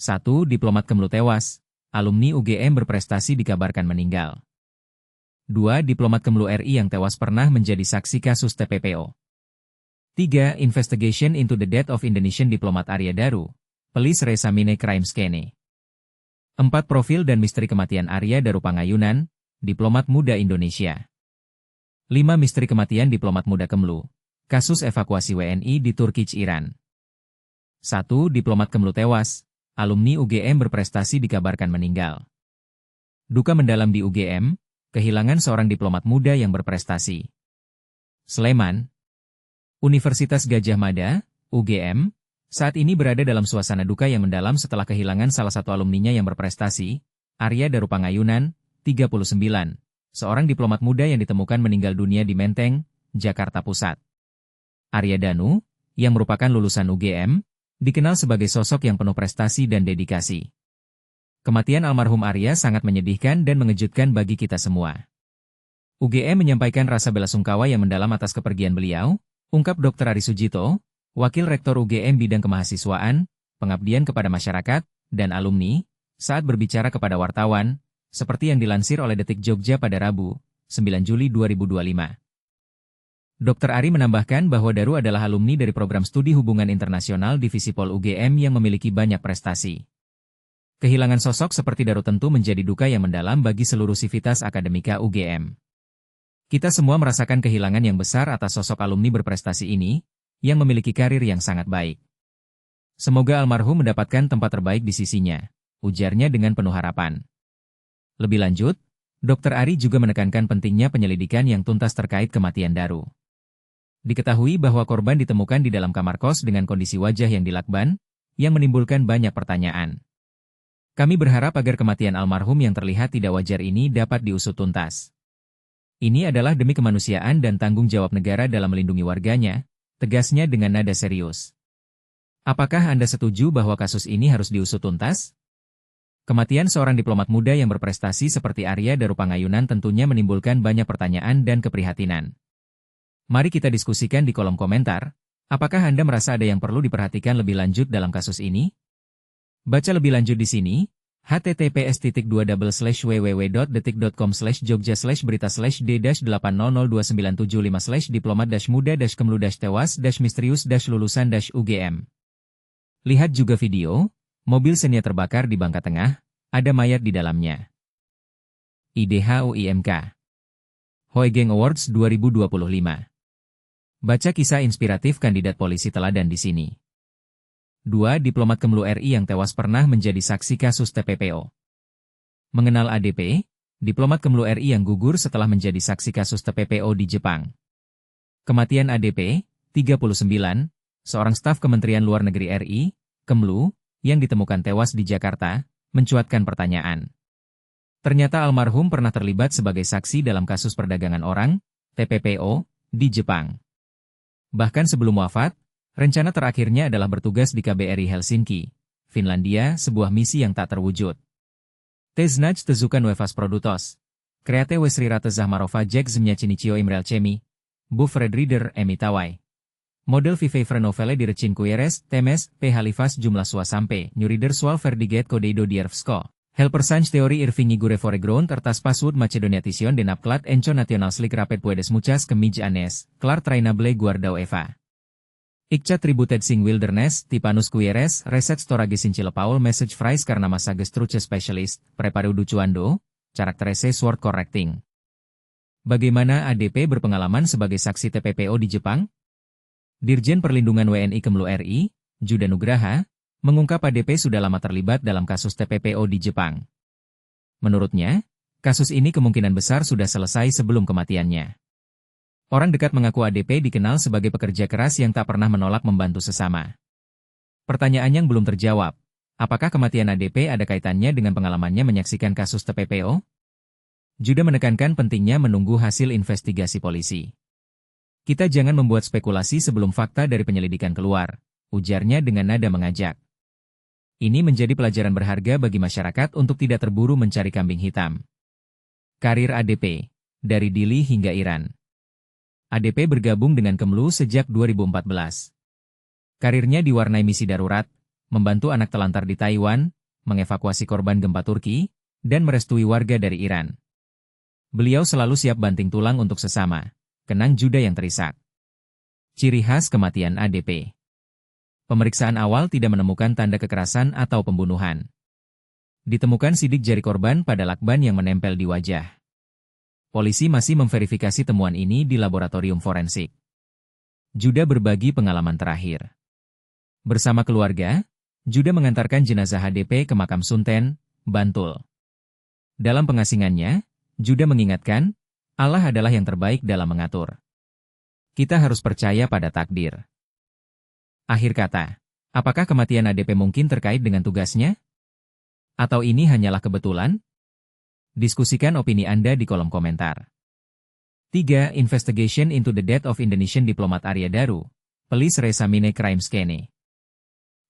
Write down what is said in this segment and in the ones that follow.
1. Diplomat Kemlu tewas. Alumni UGM berprestasi dikabarkan meninggal. 2. Diplomat Kemlu RI yang tewas pernah menjadi saksi kasus TPPO. 3. Investigation into the death of Indonesian diplomat Arya Daru. Police Resamine Crime Scene. 4. Profil dan misteri kematian Arya Daru Pangayunan, diplomat muda Indonesia. 5. Misteri kematian diplomat muda Kemlu. Kasus evakuasi WNI di Turki, Iran. 1. Diplomat Kemlu tewas. Alumni UGM berprestasi dikabarkan meninggal. Duka mendalam di UGM, kehilangan seorang diplomat muda yang berprestasi. Sleman. Universitas Gadjah Mada, UGM, saat ini berada dalam suasana duka yang mendalam setelah kehilangan salah satu alumninya yang berprestasi, Arya Daru Pangayunan, 39, seorang diplomat muda yang ditemukan meninggal dunia di Menteng, Jakarta Pusat. Arya Danu, yang merupakan lulusan UGM, dikenal sebagai sosok yang penuh prestasi dan dedikasi. Kematian almarhum Arya sangat menyedihkan dan mengejutkan bagi kita semua. UGM menyampaikan rasa belasungkawa yang mendalam atas kepergian beliau, ungkap Dr. Ari Sujito, Wakil Rektor UGM Bidang Kemahasiswaan, Pengabdian kepada Masyarakat, dan Alumni, saat berbicara kepada wartawan, seperti yang dilansir oleh Detik Jogja pada Rabu, 9 Juli 2025. Dr. Ari menambahkan bahwa Daru adalah alumni dari program studi hubungan internasional Divisi Pol UGM yang memiliki banyak prestasi. Kehilangan sosok seperti Daru tentu menjadi duka yang mendalam bagi seluruh sivitas akademika UGM. Kita semua merasakan kehilangan yang besar atas sosok alumni berprestasi ini, yang memiliki karir yang sangat baik. Semoga almarhum mendapatkan tempat terbaik di sisinya, ujarnya dengan penuh harapan. Lebih lanjut, Dr. Ari juga menekankan pentingnya penyelidikan yang tuntas terkait kematian Daru. Diketahui bahwa korban ditemukan di dalam kamar kos dengan kondisi wajah yang dilakban, yang menimbulkan banyak pertanyaan. Kami berharap agar kematian almarhum yang terlihat tidak wajar ini dapat diusut tuntas. Ini adalah demi kemanusiaan dan tanggung jawab negara dalam melindungi warganya, tegasnya dengan nada serius. Apakah Anda setuju bahwa kasus ini harus diusut tuntas? Kematian seorang diplomat muda yang berprestasi seperti Arya Daru Pangayunan tentunya menimbulkan banyak pertanyaan dan keprihatinan. Mari kita diskusikan di kolom komentar, apakah Anda merasa ada yang perlu diperhatikan lebih lanjut dalam kasus ini? Baca lebih lanjut di sini, https://www.detik.com/jogja/berita/d-delapan nol nol dua sembilan tujuh lima/diplomat-muda-kemlu-tewas-misterius-lulusan-UGM. Lihat juga video, mobil Xenia terbakar di Bangka Tengah, ada mayat di dalamnya. IDHUIMK Hoegeng Awards 2025. Baca kisah inspiratif kandidat polisi teladan di sini. 2. Diplomat Kemlu RI yang tewas pernah menjadi saksi kasus TPPO. Mengenal ADP, diplomat Kemlu RI yang gugur setelah menjadi saksi kasus TPPO di Jepang. Kematian ADP, 39, seorang staf Kementerian Luar Negeri RI, Kemlu, yang ditemukan tewas di Jakarta, mencuatkan pertanyaan. Ternyata almarhum pernah terlibat sebagai saksi dalam kasus perdagangan orang, TPPO, di Jepang. Bahkan sebelum wafat, rencana terakhirnya adalah bertugas di KBRI Helsinki, Finlandia, sebuah misi yang tak terwujud. Teznaj Tezuka Nuevas Produtos. Kreate Wesrirata Zahmarova Jack Zemniachinichio Imrel Chemi. Bu Fredrider Emitawai. Model Vivevre Novele Direcin Kuyeres, Temes, P. Halifas Jumlah Suasampe, Nyurider Swal Verdiget Kodeido Diervsko. Helpersanj teori Irvingi Gureforeground tertas password Macedonia-tion denapklat enco nationalslik rapid puedes muchas kemij anes, klar trainable guardau eva. Ikca tributed sing wilderness, tipanus quieres, reset storage sincile paul message phrase karena masa gestruce specialist, preparu ducuando, karakterese sword correcting. Bagaimana ADP berpengalaman sebagai saksi TPPO di Jepang? Dirjen Perlindungan WNI Kemlu RI, Juda Nugraha, mengungkap ADP sudah lama terlibat dalam kasus TPPO di Jepang. Menurutnya, kasus ini kemungkinan besar sudah selesai sebelum kematiannya. Orang dekat mengaku ADP dikenal sebagai pekerja keras yang tak pernah menolak membantu sesama. Pertanyaan yang belum terjawab, apakah kematian ADP ada kaitannya dengan pengalamannya menyaksikan kasus TPPO? Juda menekankan pentingnya menunggu hasil investigasi polisi. Kita jangan membuat spekulasi sebelum fakta dari penyelidikan keluar, ujarnya dengan nada mengajak. Ini menjadi pelajaran berharga bagi masyarakat untuk tidak terburu mencari kambing hitam. Karir ADP, dari Dili hingga Iran. ADP bergabung dengan Kemlu sejak 2014. Karirnya diwarnai misi darurat, membantu anak telantar di Taiwan, mengevakuasi korban gempa Turki, dan merestui warga dari Iran. Beliau selalu siap banting tulang untuk sesama, kenang Juda yang terisak. Ciri khas kematian ADP. Pemeriksaan awal tidak menemukan tanda kekerasan atau pembunuhan. Ditemukan sidik jari korban pada lakban yang menempel di wajah. Polisi masih memverifikasi temuan ini di laboratorium forensik. Juda berbagi pengalaman terakhir. Bersama keluarga, Juda mengantarkan jenazah HDP ke makam Sunten, Bantul. Dalam pengasingannya, Juda mengingatkan, Allah adalah yang terbaik dalam mengatur. Kita harus percaya pada takdir. Akhir kata, apakah kematian ADP mungkin terkait dengan tugasnya? Atau ini hanyalah kebetulan? Diskusikan opini Anda di kolom komentar. 3. Investigation into the death of Indonesian diplomat Arya Daru. Police resamine crime scene.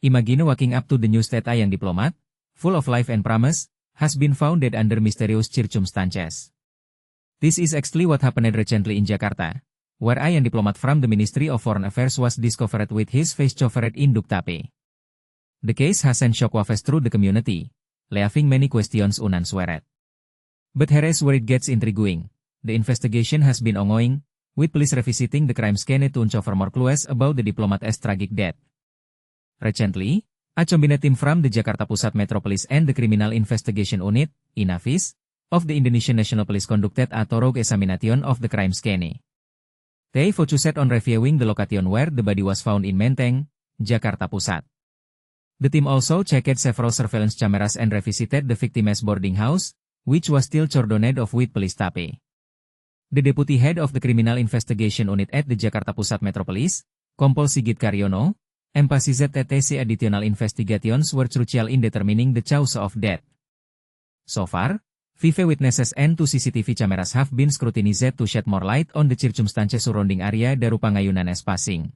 Imagine waking up to the news that a young diplomat, full of life and promise, has been found dead under mysterious circumstances. This is actually what happened recently in Jakarta, where a young diplomat from the Ministry of Foreign Affairs was discovered with his face covered in duct tape. The case has sent shockwaves through the community, leaving many questions unanswered. But here's where it gets intriguing. The investigation has been ongoing, with police revisiting the crime scene to uncover more clues about the diplomat's tragic death. Recently, a combined team from the Jakarta Pusat Metropolis and the Criminal Investigation Unit, INAVIS, of the Indonesian National Police conducted a thorough examination of the crime scene. They focused on reviewing the location where the body was found in Menteng, Jakarta Pusat. The team also checked several surveillance cameras and revisited the victim's boarding house, which was still cordoned off with police tape. The Deputy Head of the Criminal Investigation Unit at the Jakarta Pusat Metropolis, Kompol Sigit Karyono, emphasized that these additional investigations were crucial in determining the cause of death. So far, 5 witnesses and 2 CCTV cameras have been scrutinized to shed more light on the circumstances surrounding Arya Daru Pangayunan's passing.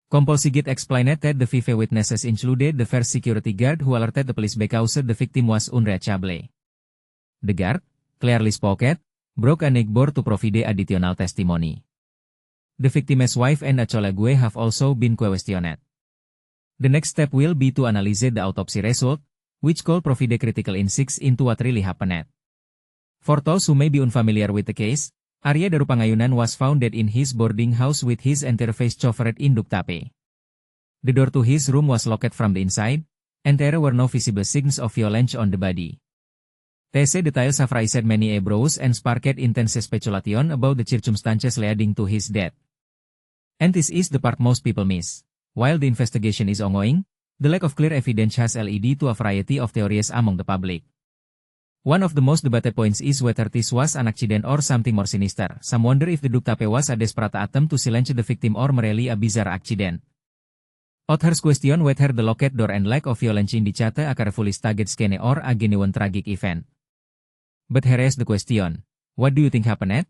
Kompol Sigit explained that the 5 witnesses included the first security guard who alerted the police because the victim was unreachable. The guard, clearly spoken, broke a neckboard to provide additional testimony. The victim's wife and a colleague have also been questioned. The next step will be to analyze the autopsy result, which could provide critical insights into what really happened. For those who may be unfamiliar with the case, Arya Daru Pangayunan was found dead in his boarding house with his entire face covered in duct tape. The door to his room was locked from the inside, and there were no visible signs of violence on the body. These details have raised many eyebrows and sparked intense speculation about the circumstances leading to his death. And this is the part most people miss. While the investigation is ongoing, the lack of clear evidence has led to a variety of theories among the public. One of the most debated points is whether this was an accident or something more sinister. Some wonder if the duct tape was a desperate attempt to silence the victim or merely a bizarre accident. Others question whether the locked door and lack of violence indicate a carefully staged scene or a genuine tragic event. But here is the question. What do you think happened?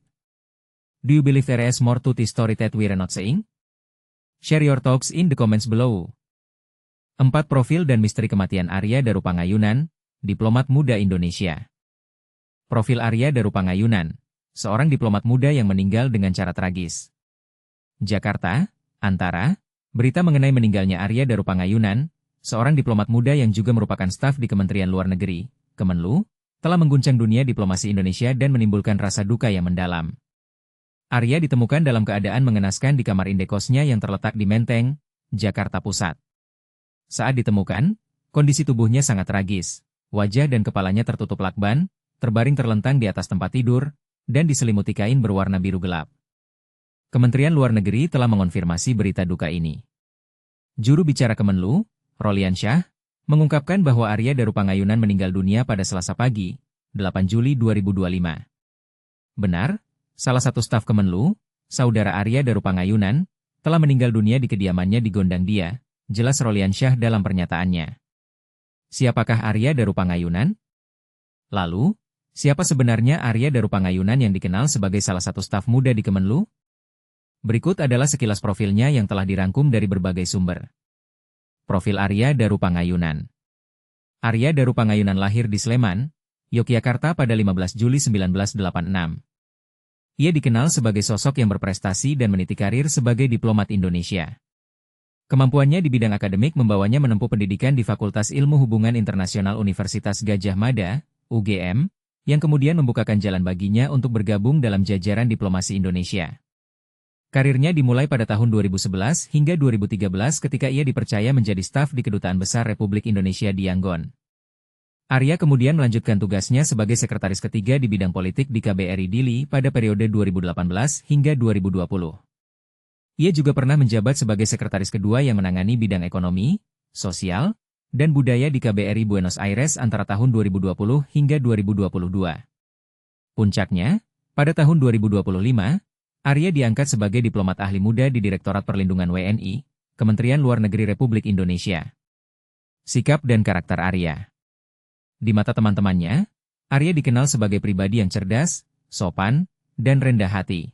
Do you believe there is more to this story that we're not seeing? Share your thoughts in the comments below. 4 profil dan misteri kematian Arya Daru Pangayunan, diplomat muda Indonesia. Profil Arya Daru Pangayunan, seorang diplomat muda yang meninggal dengan cara tragis. Jakarta, Antara, berita mengenai meninggalnya Arya Daru Pangayunan, seorang diplomat muda yang juga merupakan staf di Kementerian Luar Negeri, Kemenlu, telah mengguncang dunia diplomasi Indonesia dan menimbulkan rasa duka yang mendalam. Arya ditemukan dalam keadaan mengenaskan di kamar indekosnya yang terletak di Menteng, Jakarta Pusat. Saat ditemukan, kondisi tubuhnya sangat tragis. Wajah dan kepalanya tertutup lakban, terbaring terlentang di atas tempat tidur, dan diselimuti kain berwarna biru gelap. Kementerian Luar Negeri telah mengonfirmasi berita duka ini. Juru bicara Kemenlu, Rolian Syah, mengungkapkan bahwa Arya Daru Pangayunan meninggal dunia pada Selasa pagi, 8 Juli 2025. Benar, salah satu staf Kemenlu, saudara Arya Daru Pangayunan, telah meninggal dunia di kediamannya di Gondang Dia, jelas Rolian Syah dalam pernyataannya. Siapakah Arya Daru Pangayunan? Lalu, siapa sebenarnya Arya Daru Pangayunan yang dikenal sebagai salah satu staf muda di Kemenlu? Berikut adalah sekilas profilnya yang telah dirangkum dari berbagai sumber. Profil Arya Daru Pangayunan. Arya Daru Pangayunan lahir di Sleman, Yogyakarta pada 15 Juli 1986. Ia dikenal sebagai sosok yang berprestasi dan meniti karir sebagai diplomat Indonesia. Kemampuannya di bidang akademik membawanya menempuh pendidikan di Fakultas Ilmu Hubungan Internasional Universitas Gadjah Mada, UGM, yang kemudian membukakan jalan baginya untuk bergabung dalam jajaran diplomasi Indonesia. Karirnya dimulai pada tahun 2011 hingga 2013 ketika ia dipercaya menjadi staf di Kedutaan Besar Republik Indonesia di Yangon. Arya kemudian melanjutkan tugasnya sebagai sekretaris ketiga di bidang politik di KBRI Dili pada periode 2018 hingga 2020. Ia juga pernah menjabat sebagai sekretaris kedua yang menangani bidang ekonomi, sosial, dan budaya di KBRI Buenos Aires antara tahun 2020 hingga 2022. Puncaknya, pada tahun 2025, Arya diangkat sebagai diplomat ahli muda di Direktorat Perlindungan WNI, Kementerian Luar Negeri Republik Indonesia. Sikap dan karakter Arya. Di mata teman-temannya, Arya dikenal sebagai pribadi yang cerdas, sopan, dan rendah hati.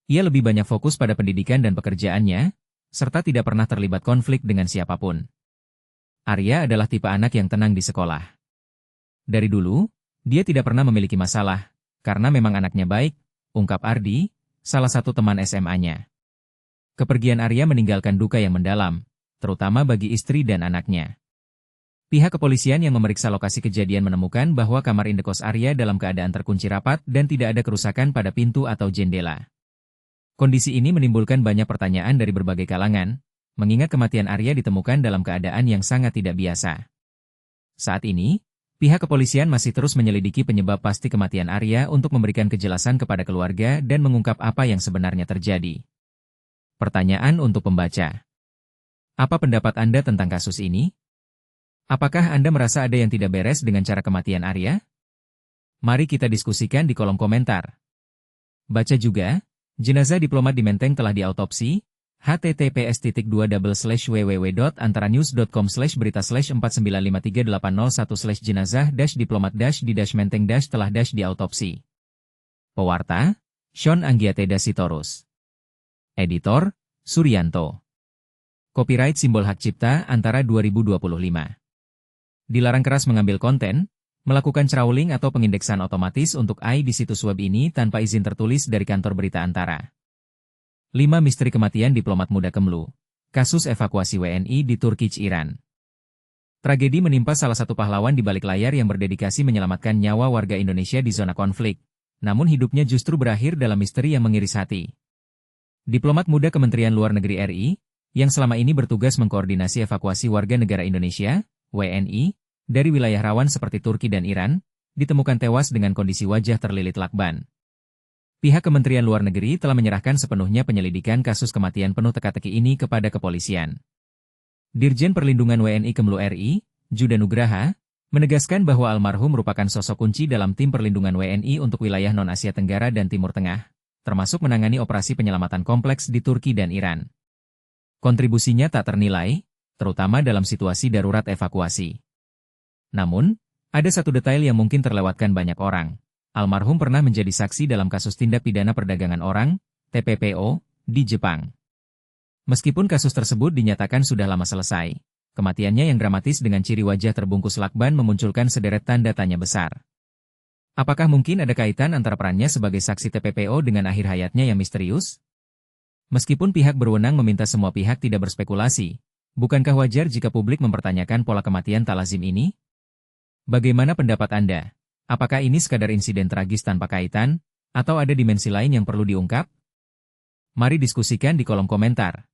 Ia lebih banyak fokus pada pendidikan dan pekerjaannya, serta tidak pernah terlibat konflik dengan siapapun. Arya adalah tipe anak yang tenang di sekolah. Dari dulu, dia tidak pernah memiliki masalah, karena memang anaknya baik, ungkap Ardi, salah satu teman SMA-nya. Kepergian Arya meninggalkan duka yang mendalam, terutama bagi istri dan anaknya. Pihak kepolisian yang memeriksa lokasi kejadian menemukan bahwa kamar indekos Arya dalam keadaan terkunci rapat dan tidak ada kerusakan pada pintu atau jendela. Kondisi ini menimbulkan banyak pertanyaan dari berbagai kalangan, mengingat kematian Arya ditemukan dalam keadaan yang sangat tidak biasa. Saat ini, pihak kepolisian masih terus menyelidiki penyebab pasti kematian Arya untuk memberikan kejelasan kepada keluarga dan mengungkap apa yang sebenarnya terjadi. Pertanyaan untuk pembaca. Apa pendapat Anda tentang kasus ini? Apakah Anda merasa ada yang tidak beres dengan cara kematian Arya? Mari kita diskusikan di kolom komentar. Baca juga, jenazah diplomat di Menteng telah diautopsi, https://www.antaranyus.com/berita/4953801/jenazah-diplomat-di-menteng- telah diautopsi. Pewarta, Sean Anggiateda Sitorus. Editor, Suryanto. Copyright Simbol Hak Cipta Antara 2025. Dilarang keras mengambil konten, melakukan crawling atau pengindeksan otomatis untuk AI di situs web ini tanpa izin tertulis dari kantor berita Antara. 5 misteri kematian diplomat muda Kemlu. Kasus evakuasi WNI di Turki, Iran. Tragedi menimpa salah satu pahlawan di balik layar yang berdedikasi menyelamatkan nyawa warga Indonesia di zona konflik. Namun hidupnya justru berakhir dalam misteri yang mengiris hati. Diplomat muda Kementerian Luar Negeri RI, yang selama ini bertugas mengkoordinasi evakuasi warga negara Indonesia, WNI, dari wilayah rawan seperti Turki dan Iran, ditemukan tewas dengan kondisi wajah terlilit lakban. Pihak Kementerian Luar Negeri telah menyerahkan sepenuhnya penyelidikan kasus kematian penuh teka-teki ini kepada kepolisian. Dirjen Perlindungan WNI Kemlu RI, Juda Nugraha, menegaskan bahwa almarhum merupakan sosok kunci dalam tim perlindungan WNI untuk wilayah non-Asia Tenggara dan Timur Tengah, termasuk menangani operasi penyelamatan kompleks di Turki dan Iran. Kontribusinya tak ternilai, terutama dalam situasi darurat evakuasi. Namun, ada satu detail yang mungkin terlewatkan banyak orang. Almarhum pernah menjadi saksi dalam kasus tindak pidana perdagangan orang, TPPO, di Jepang. Meskipun kasus tersebut dinyatakan sudah lama selesai, kematiannya yang dramatis dengan ciri wajah terbungkus lakban memunculkan sederet tanda tanya besar. Apakah mungkin ada kaitan antara perannya sebagai saksi TPPO dengan akhir hayatnya yang misterius? Meskipun pihak berwenang meminta semua pihak tidak berspekulasi, bukankah wajar jika publik mempertanyakan pola kematian tak lazim ini? Bagaimana pendapat Anda? Apakah ini sekadar insiden tragis tanpa kaitan, atau ada dimensi lain yang perlu diungkap? Mari diskusikan di kolom komentar.